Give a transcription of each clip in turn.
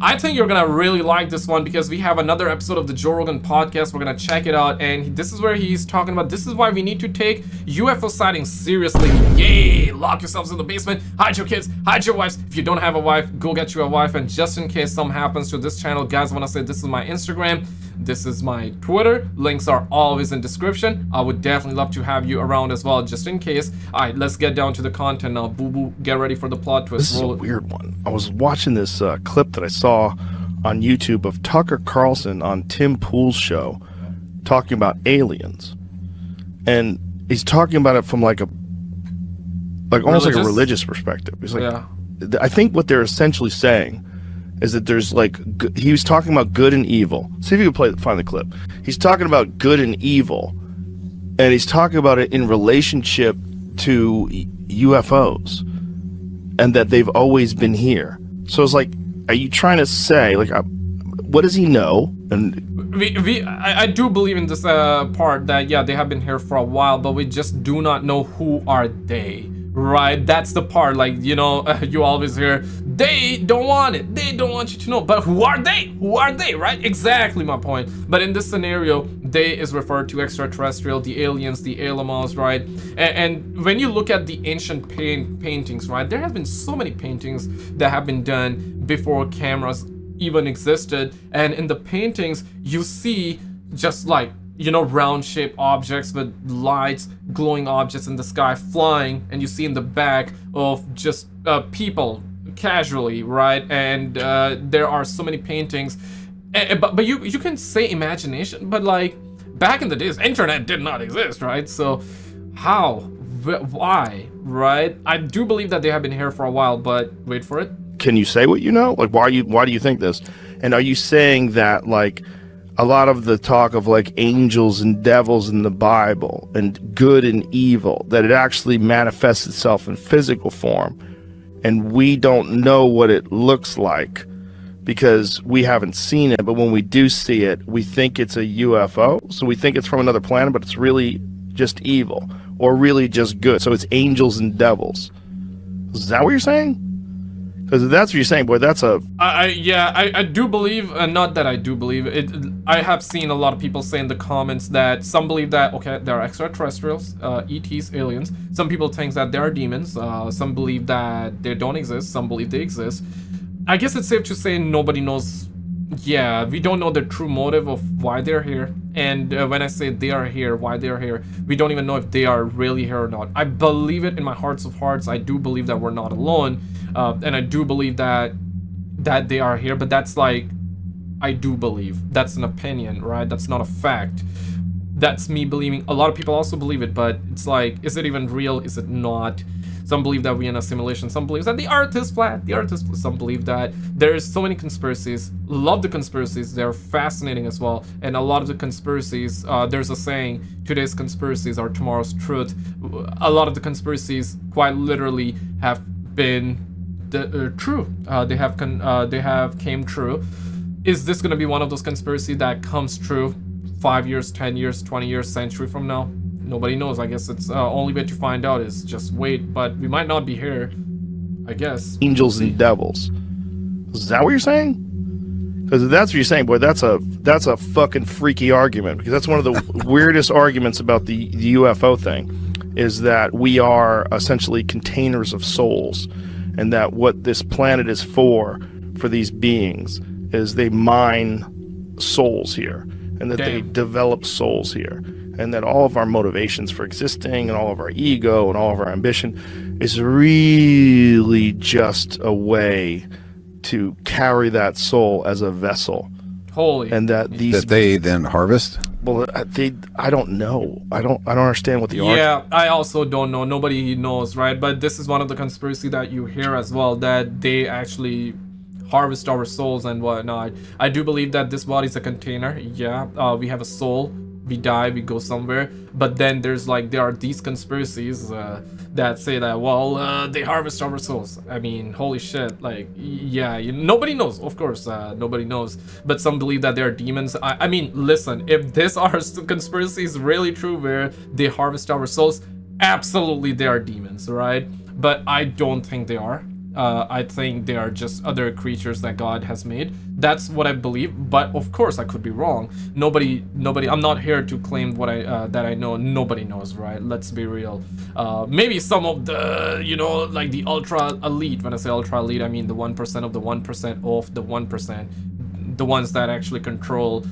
I think you're gonna really like this one because we have another episode of the Joe Rogan podcast. We're gonna check it out, and this is where he's talking about this is why we need to take UFO sightings seriously. Yay! Lock yourselves in the basement, hide your kids, hide your wives. If you don't have a wife, go get you a wife. And just in case something happens to this channel, guys, I wanna say this is my Instagram, this is my Twitter. Links are always in description. I would definitely love to have you around as well, just in case. All right, let's get down to the content now. Boo boo, get ready for the plot twist. This is a weird one. I was watching this clip that I saw on YouTube of Tucker Carlson on Tim Pool's show talking about aliens, and he's talking about it from like almost like a religious perspective. He's like, yeah. I think what they're essentially saying is that there's like, he was talking about good and evil. See if you can find the clip. He's talking about good and evil, and he's talking about it in relationship to UFOs, and that they've always been here. So it's like, are you trying to say, like, what does he know? And I do believe in this part that, yeah, they have been here for a while, but we just do not know who are they. Right, that's the part, like, you know, you always hear, they don't want it, they don't want you to know, but who are they? Who are they, right? Exactly my point. But in this scenario, they is referred to extraterrestrial, the aliens, the Alamos, right? And when you look at the ancient paintings, right, there have been so many paintings that have been done before cameras even existed, and in the paintings, you see just like, you know, round-shaped objects with lights, glowing objects in the sky flying, and you see in the back of just people casually, right? And there are so many paintings, but you can say imagination, but like back in the days, internet did not exist, right? So how, why, right? I do believe that they have been here for a while, but wait for it. Can you say what you know? Like, why do you think this? And are you saying that, like, a lot of the talk of like angels and devils in the Bible and good and evil, that it actually manifests itself in physical form, and we don't know what it looks like because we haven't seen it, but when we do see it, we think it's a UFO, so we think it's from another planet, but it's really just evil or really just good, so it's angels and devils. Is that what you're saying? Because if that's what you're saying, boy, that's a... I do believe, not that I do believe, I have seen a lot of people say in the comments that some believe that, okay, there are extraterrestrials, ETs, aliens. Some people think that there are demons. Some believe that they don't exist. Some believe they exist. I guess it's safe to say nobody knows. Yeah, we don't know the true motive of why they're here. And when I say they are here, why they're here, we don't even know if they are really here or not. I believe it in my hearts of hearts. I do believe that we're not alone. And I do believe that they are here, but that's like, I do believe. That's an opinion, right? That's not a fact. That's me believing. A lot of people also believe it, but it's like, is it even real? Is it not? Some believe that we're in a simulation. Some believe that the earth is flat. Some believe that there's so many conspiracies. Love the conspiracies. They're fascinating as well. And a lot of the conspiracies, there's a saying, today's conspiracies are tomorrow's truth. A lot of the conspiracies quite literally have been true. They have came true. Is this going to be one of those conspiracies that comes true 5 years, 10 years, 20 years, century from now? Nobody knows. I guess it's only way to find out is just wait, but we might not be here, I guess. Angels and devils. Is that what you're saying? Because if that's what you're saying, boy, that's a fucking freaky argument, because that's one of the weirdest arguments about the UFO thing, is that we are essentially containers of souls, and that what this planet is for these beings is they mine souls here, and that they develop souls here, and that all of our motivations for existing and all of our ego and all of our ambition is really just a way to carry that soul as a vessel. Holy. And that they then harvest? Well, I don't know. I don't understand what the Yeah, I also don't know. Nobody knows, right? But this is one of the conspiracy that you hear as well, that they actually harvest our souls and whatnot. I do believe that this body is a container. Yeah, we have a soul. We die, we go somewhere. But then there are these conspiracies that say that, well, they harvest our souls. I mean, holy shit. Like, yeah, nobody knows. Of course, nobody knows. But some believe that there are demons. I mean, listen, if this conspiracy is really true, where they harvest our souls, absolutely they are demons, right? But I don't think they are. I think they are just other creatures that God has made. That's what I believe, but of course I could be wrong. Nobody. I'm not here to claim what that I know. Nobody knows, right? Let's be real. Maybe some of the, like the ultra elite. When I say ultra elite, I mean the 1% of the 1% of the 1%. The ones that actually control.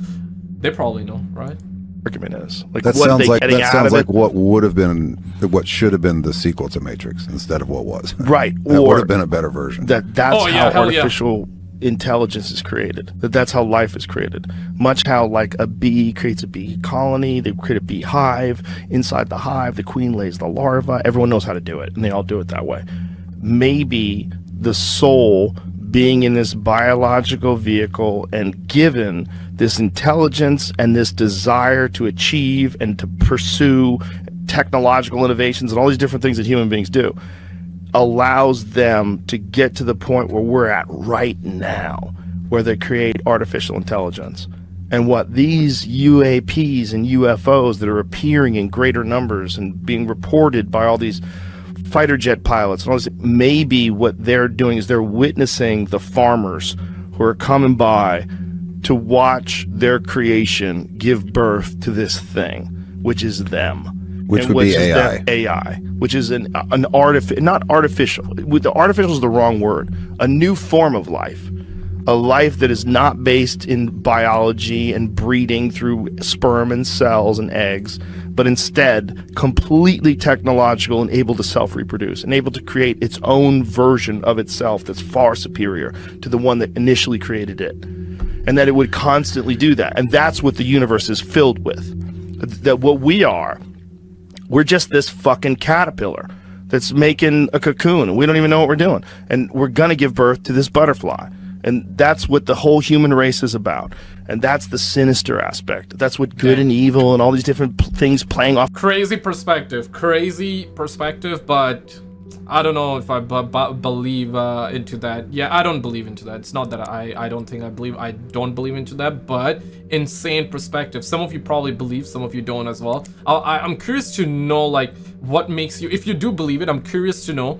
They probably know, right? Argument is like that what sounds they like getting that out sounds of like it? what should have been the sequel to Matrix instead of what was. Right, That or would have been a better version. That's Oh, yeah, how hell yeah. artificial intelligence is created. That's how life is created. Much how like a bee creates a bee colony, they create a bee hive. Inside the hive, the queen lays the larva. Everyone knows how to do it, and they all do it that way. Maybe the soul being in this biological vehicle and given this intelligence and this desire to achieve and to pursue technological innovations and all these different things that human beings do allows them to get to the point where we're at right now, where they create artificial intelligence. And what these UAPs and UFOs that are appearing in greater numbers and being reported by all these fighter jet pilots and all this, maybe what they're doing is they're witnessing the farmers who are coming by to watch their creation give birth to this thing, which is them. Which would be AI. AI, which is not artificial. The artificial is the wrong word. A new form of life. A life that is not based in biology and breeding through sperm and cells and eggs, but instead completely technological and able to self-reproduce and able to create its own version of itself that's far superior to the one that initially created it. And that it would constantly do that. And that's what the universe is filled with. That what we are, we're just this fucking caterpillar that's making a cocoon and we don't even know what we're doing. And we're gonna give birth to this butterfly. And that's what the whole human race is about. And that's the sinister aspect. That's what good and evil and all these different things playing off. Crazy perspective, but I don't know if I believe into that. Yeah, I don't believe into that. It's not that I don't think I don't believe into that, but insane perspective. Some of you probably believe, some of you don't as well. I'm curious to know, like, what makes you, if you do believe it, I'm curious to know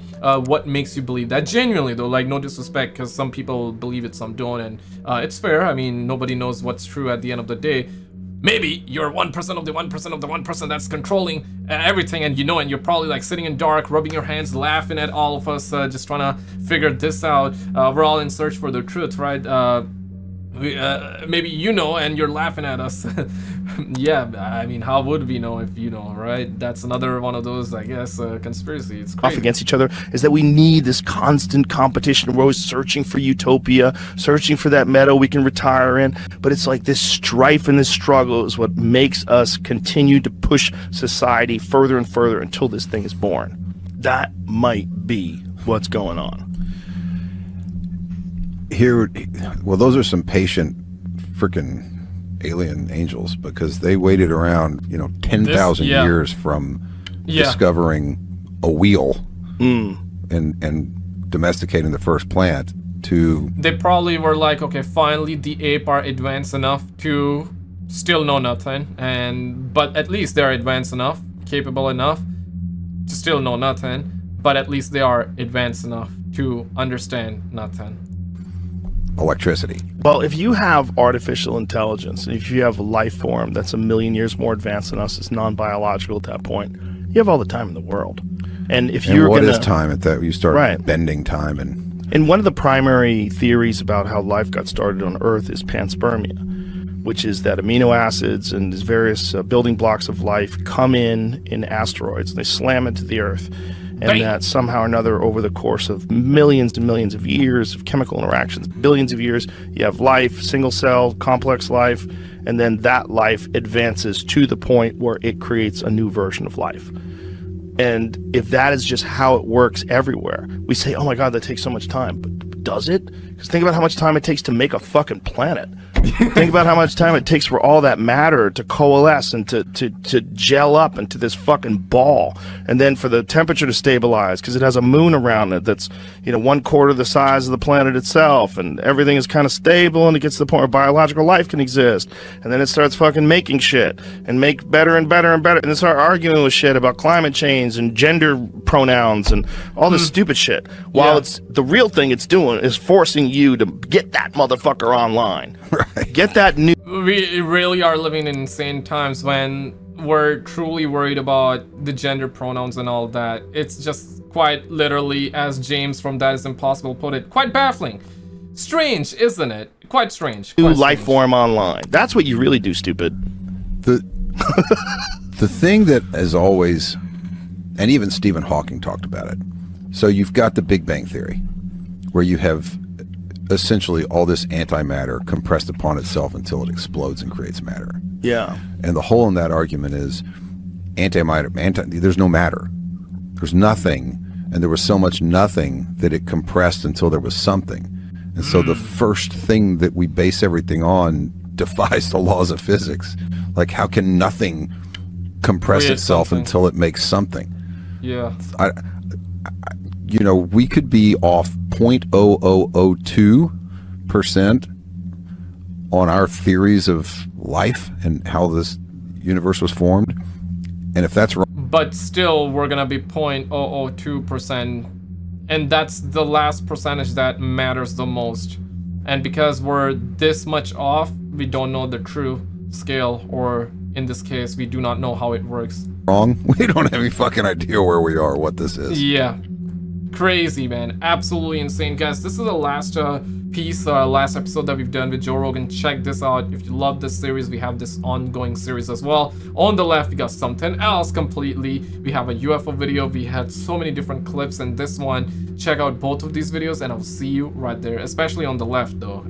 what makes you believe that. Genuinely though, like, no disrespect, because some people believe it, some don't, and it's fair. I mean, nobody knows what's true at the end of the day. Maybe you're 1% of the 1% of the 1% that's controlling everything, and and you're probably like sitting in dark, rubbing your hands, laughing at all of us, just trying to figure this out. We're all in search for the truth, right? Maybe and you're laughing at us. Yeah, I mean, how would we know if you know, right? That's another one of those, I guess, conspiracy. It's crazy. Off against each other is that we need this constant competition. We're always searching for utopia, searching for that meadow we can retire in. But it's like this strife and this struggle is what makes us continue to push society further and further until this thing is born. That might be what's going on. Well, those are some patient freaking alien angels, because they waited around 10,000 years from discovering a wheel and domesticating the first plant to... They probably were like, okay, finally the ape are advanced enough to still know nothing, but at least they're advanced enough, capable enough to still know nothing, but at least they are advanced enough to understand nothing. Electricity. Well, if you have artificial intelligence, if you have a life form that's 1 million years more advanced than us, it's non-biological at that point, you have all the time in the world. And if you're what is time at that? You start bending time. And one of the primary theories about how life got started on Earth is panspermia, which is that amino acids and these various building blocks of life come in asteroids, and they slam into the Earth. And that somehow or another, over the course of millions and millions of years of chemical interactions, billions of years, you have life, single cell, complex life, and then that life advances to the point where it creates a new version of life. And if that is just how it works everywhere, we say, oh my God, that takes so much time. But does it? Because think about how much time it takes to make a fucking planet. Think about how much time it takes for all that matter to coalesce and to gel up into this fucking ball, and then for the temperature to stabilize because it has a moon around it that's 1/4 the size of the planet itself, and everything is kind of stable, and it gets to the point where biological life can exist, and then it starts fucking making shit and make better and better and better, and then start arguing with shit about climate change and gender pronouns and all this stupid shit. While it's the real thing it's doing is forcing you to get that motherfucker online. Right. Get that new. We really are living in insane times when we're truly worried about the gender pronouns and all that. It's just quite literally, as James from That Is Impossible put it, quite baffling. Strange, isn't it? Quite strange. New life form online. That's what you really do, stupid. The thing that is always, and even Stephen Hawking talked about it. So you've got the Big Bang Theory, where you have essentially all this antimatter compressed upon itself until it explodes and creates matter. Yeah. And the hole in that argument is there's no matter. There's nothing, and there was so much nothing that it compressed until there was something. And so the first thing that we base everything on defies the laws of physics. Like, how can nothing compress itself until it makes something? Yeah. We could be off 0.0002% on our theories of life and how this universe was formed. And if that's wrong, but still we're gonna be 0.002%, and that's the last percentage that matters the most. And because we're this much off, we don't know the true scale, or in this case, we do not know how it works. Wrong? We don't have any fucking idea where we are, what this is. Yeah. Crazy, man. Absolutely insane. Guys, this is the last last episode that we've done with Joe Rogan. Check this out. If you love this series, we have this ongoing series as well. On the left, we got something else completely. We have a UFO video. We had so many different clips, and this one. Check out both of these videos, and I'll see you right there, especially on the left though,